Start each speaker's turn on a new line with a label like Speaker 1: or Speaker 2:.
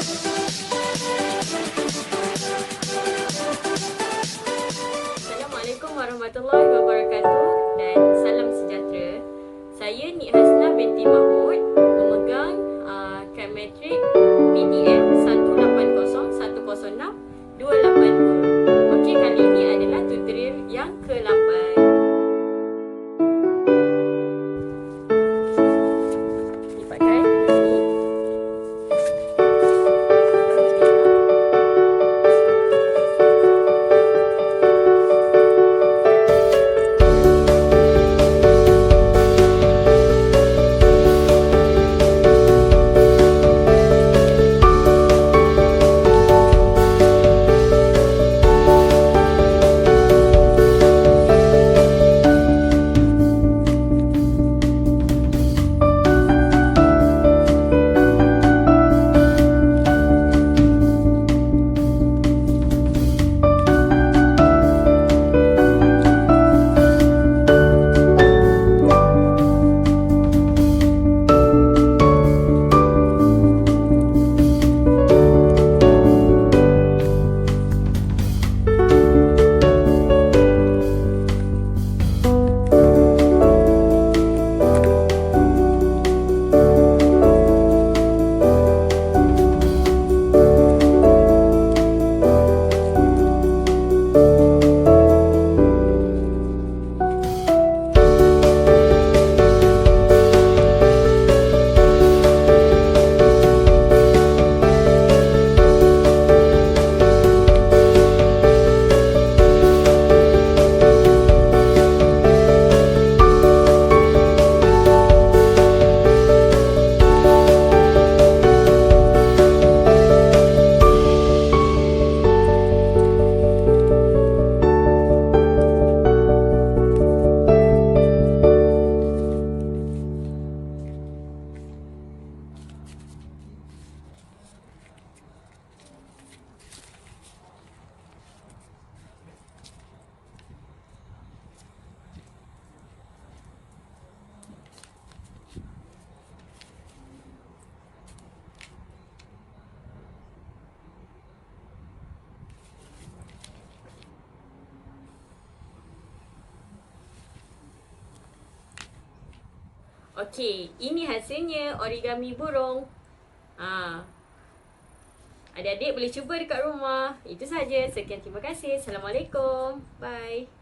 Speaker 1: Assalamualaikum warahmatullahi wabarakatuh dan salam sejahtera. Saya Nik Hasnah binti Mahmud memegang kad matrik PTM 180106-282. Okey, kali ini adalah tutorial yang ke-8. Lipatkan ini. Okey, ini hasilnya origami burung. Adik-adik boleh cuba dekat rumah. Itu saja. Sekian, terima kasih. Assalamualaikum. Bye.